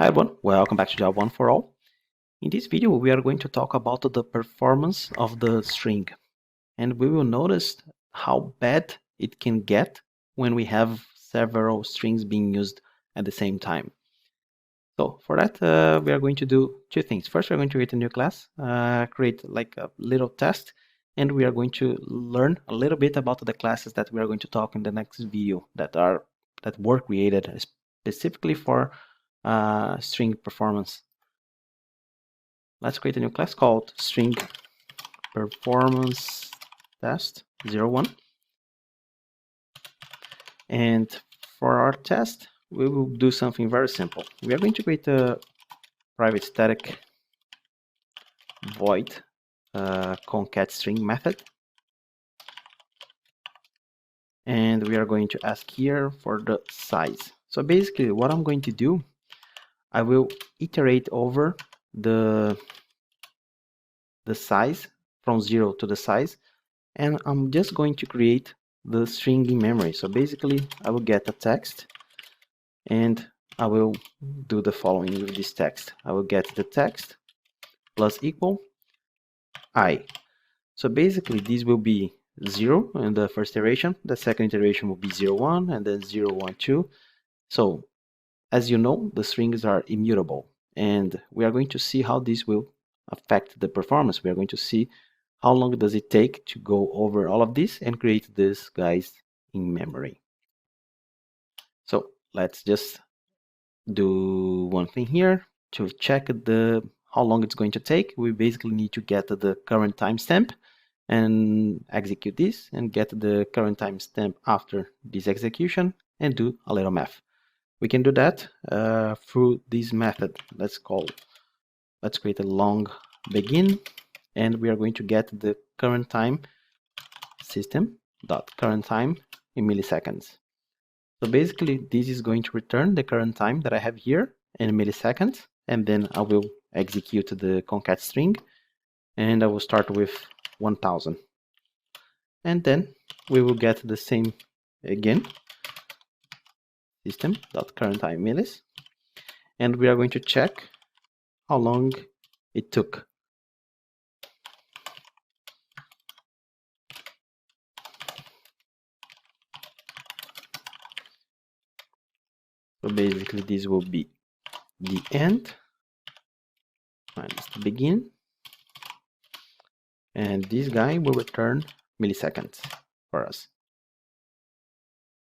Hi everyone, welcome back to Job 1 for All. In this video we are going to talk about the performance of the string, and we will notice how bad it can get when we have several strings being used at the same time. So for that we are going to do two things. First, we're going to create a new class, create like a little test, and we are going to learn a little bit about the classes that we are going to talk in the next video that were created specifically for string performance. Let's create a new class called string performance test 01. And for our test, we will do something very simple. We are going to create a private static void concat string method. And we are going to ask here for the size. So basically what I'm going to do, I will iterate over the size from 0 to the size, and I'm just going to create the string in memory. So basically I will get a text and I will do the following with this text. I will get the text plus equal I. So basically this will be 0 in the first iteration, the second iteration will be 0, 1, and then 0, 1, 2. So as you know, the strings are immutable, and we are going to see how this will affect the performance. We are going to see how long does it take to go over all of this and create these guys in memory. So let's just do one thing here to check how long it's going to take. We basically need to get the current timestamp and execute this and get the current timestamp after this execution and do a little math. We can do that through this method. Let's create a long begin, and we are going to get the current time system.current time in milliseconds. So basically this is going to return the current time that I have here in milliseconds, and then I will execute the concat string, and I will start with 1000, and then we will get the same again, system.current time millis, and we are going to check how long it took. So basically this will be the end minus the begin, and this guy will return milliseconds for us.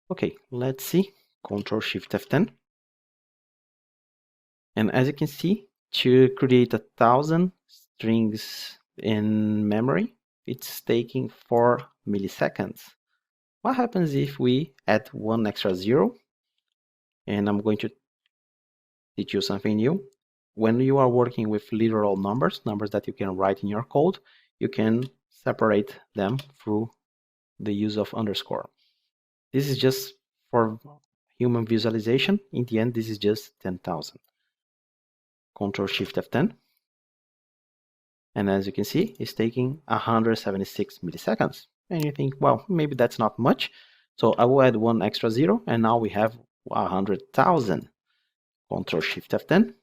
Okay, let's see. Control Shift F10. And as you can see, to create 1000 strings in memory, it's taking 4 milliseconds. What happens if we add one extra 0? And I'm going to teach you something new. When you are working with literal numbers that you can write in your code, you can separate them through the use of underscore. This is just for human visualization. In the end, this is just 10,000. Control Shift F10. And as you can see, it's taking 176 milliseconds. And you think, well, maybe that's not much. So I will add one extra 0, and now we have 100,000. Control Shift F10.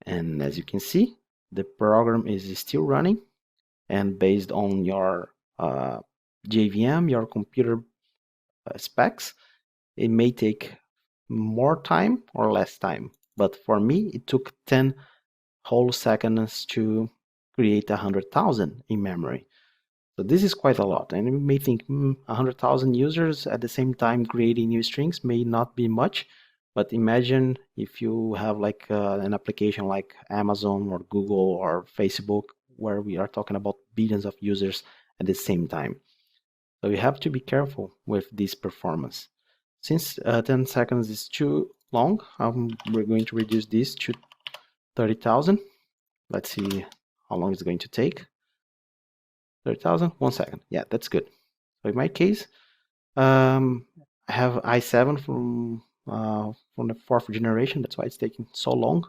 And as you can see, the program is still running. And based on your JVM, your computer specs, it may take more time or less time. But for me, it took 10 whole seconds to create 100,000 in memory. So this is quite a lot, and you may think 100,000 users at the same time creating new strings may not be much, but imagine if you have like an application like Amazon or Google or Facebook, where we are talking about billions of users at the same time. So you have to be careful with this performance. Since 10 seconds is too long, we're going to reduce this to 30,000. Let's see how long it's going to take. 30,000, 1 second. Yeah, that's good. So in my case, I have i7 from the 4th generation. That's why it's taking so long.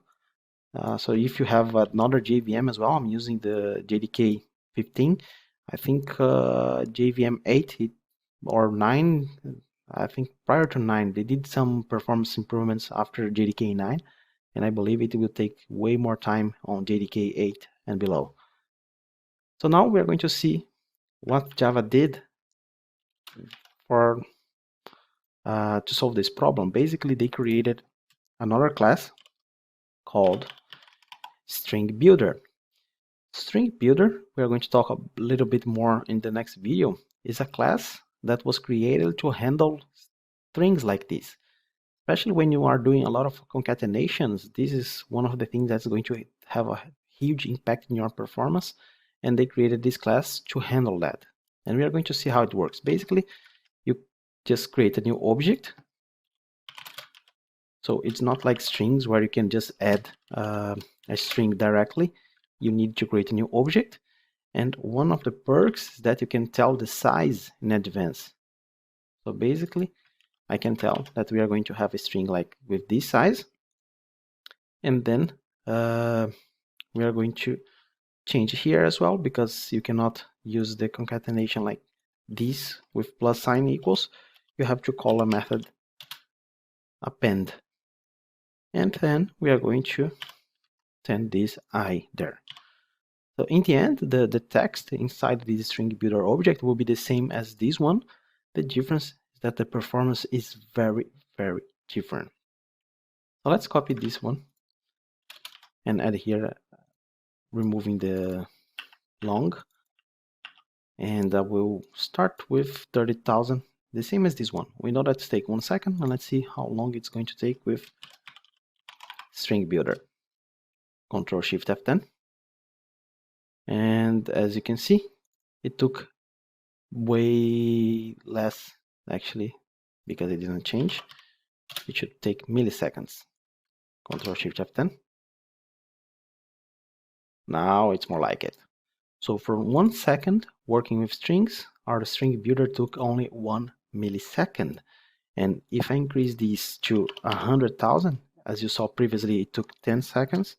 So if you have another JVM as well, I'm using the JDK 15. I think JVM 8 or 9 I think prior to 9. They did some performance improvements after JDK 9, and I believe it will take way more time on JDK 8 and below. So now we are going to see what Java did for to solve this problem. Basically, they created another class called String Builder. String Builder, we are going to talk a little bit more in the next video, is a class that was created to handle strings like this. Especially when you are doing a lot of concatenations, this is one of the things that's going to have a huge impact in your performance, and they created this class to handle that. And we are going to see how it works. Basically, you just create a new object. So it's not like strings where you can just add a string directly. You need to create a new object. And one of the perks is that you can tell the size in advance. So basically, I can tell that we are going to have a string like with this size. And then we are going to change here as well, because you cannot use the concatenation like this with plus sign equals. You have to call a method append. And then we are going to send this I there. So in the end, the text inside this string builder object will be the same as this one. The difference is that the performance is very, very different. So let's copy this one and add here, removing the long. And I will start with 30,000, the same as this one. We know that it takes 1 second, and let's see how long it's going to take with string builder. Control Shift F10. And as you can see, it took way less actually, because it didn't change. It should take milliseconds. Control Shift F10. Now it's more like it. So for 1 second working with strings, our string builder took only 1 millisecond. And if I increase these to 100,000, as you saw previously, it took 10 seconds.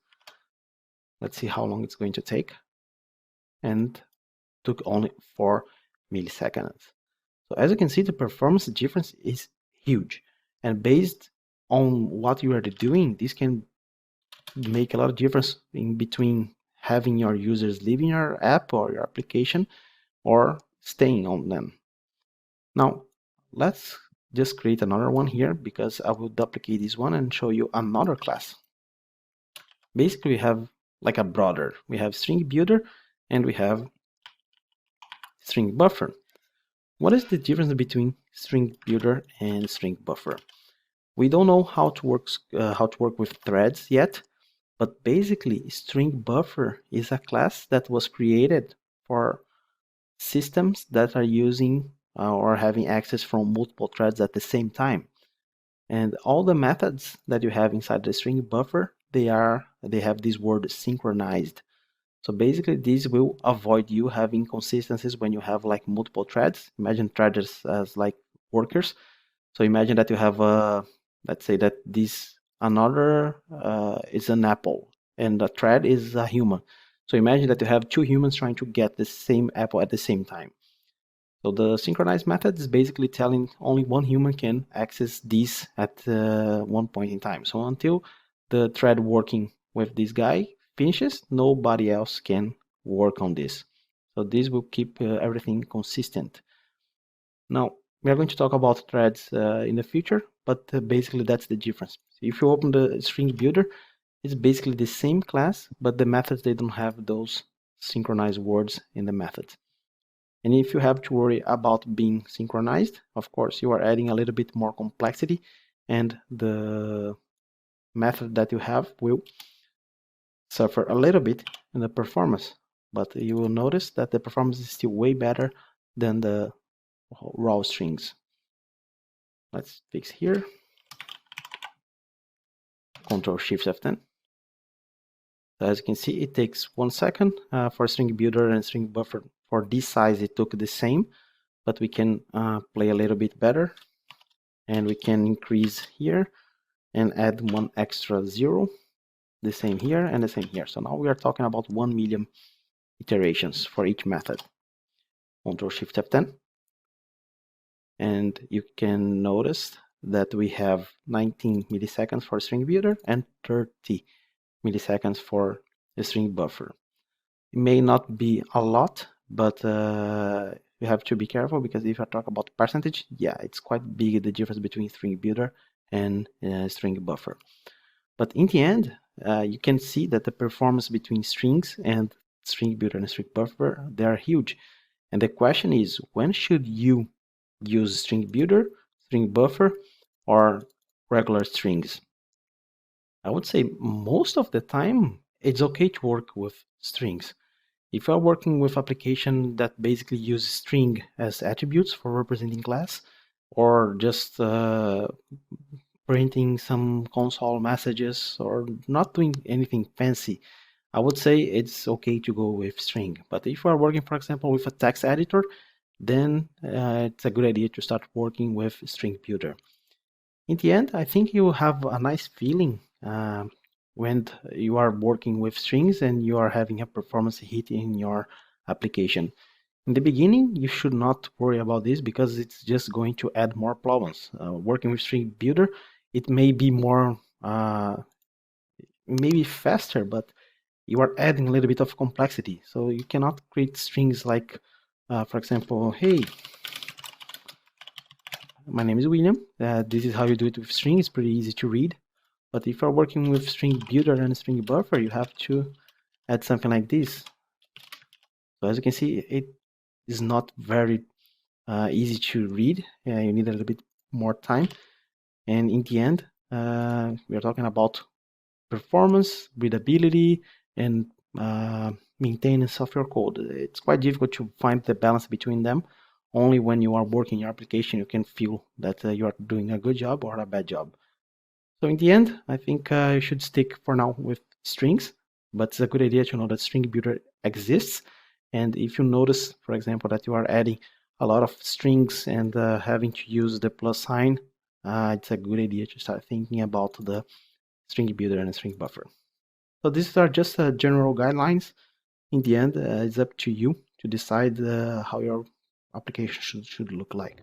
Let's see how long it's going to take. And took only 4 milliseconds. So as you can see, the performance difference is huge. And based on what you are doing, this can make a lot of difference in between having your users leaving your app or your application or staying on them. Now, let's just create another one here, because I will duplicate this one and show you another class. Basically, we have like a brother. We have string builder and we have string buffer. What is the difference between string builder and string buffer? We don't know how to work with threads yet, but basically string buffer is a class that was created for systems that are using or having access from multiple threads at the same time. And all the methods that you have inside the string buffer, they have this word synchronized. So basically this will avoid you having inconsistencies when you have like multiple threads. Imagine threads as like workers. So imagine that you have let's say that this another is an apple and the thread is a human. So imagine that you have 2 humans trying to get the same apple at the same time. So the synchronized method is basically telling only one human can access this at one point in time. So until the thread working with this guy finishes, nobody else can work on this. So this will keep everything consistent. Now, we are going to talk about threads in the future, but basically that's the difference. If you open the string builder, it's basically the same class, but the methods, they don't have those synchronized words in the methods. And if you have to worry about being synchronized, of course, you are adding a little bit more complexity, and the method that you have will suffer a little bit in the performance. But you will notice that the performance is still way better than the raw strings. Let's fix here. Control Shift F10. So as you can see, it takes 1 second for string builder and string buffer. For this size, it took the same, but we can play a little bit better, and we can increase here and add 1 extra 0, the same here and the same here. So now we are talking about 1 million iterations for each method. Control Shift F10. and you can notice that we have 19 milliseconds for string builder and 30 milliseconds for the string buffer. It may not be a lot, but you have to be careful, because if I talk about percentage, yeah, it's quite big, the difference between string builder and string buffer. But in the end, you can see that the performance between strings and string builder and string buffer, they are huge. And the question is, when should you use string builder, string buffer, or regular strings? I would say most of the time, it's okay to work with strings. If you are working with application that basically use string as attributes for representing class, or just printing some console messages, or not doing anything fancy, I would say it's okay to go with string. But if you are working, for example, with a text editor, then it's a good idea to start working with string builder. In the end, I think you have a nice feeling when you are working with strings and you are having a performance hit in your application. In the beginning, you should not worry about this, because it's just going to add more problems. Working with string builder, it may be more, maybe faster, but you are adding a little bit of complexity. So you cannot create strings like, for example, hey, my name is William. This is how you do it with string. It's pretty easy to read. But if you're working with string builder and string buffer, you have to add something like this. So as you can see, it is not very easy to read. You need a little bit more time. And in the end, we are talking about performance, readability, and maintenance of your code. It's quite difficult to find the balance between them. Only when you are working your application, you can feel that you are doing a good job or a bad job. So in the end, I think you should stick for now with strings, but it's a good idea to know that string builder exists. And if you notice, for example, that you are adding a lot of strings and having to use the plus sign, it's a good idea to start thinking about the string builder and string buffer. So these are just general guidelines. In the end, it's up to you to decide how your application should look like.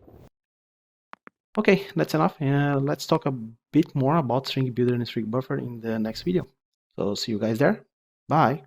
Okay, that's enough. Let's talk a bit more about string builder and string buffer in the next video. So see you guys there. Bye.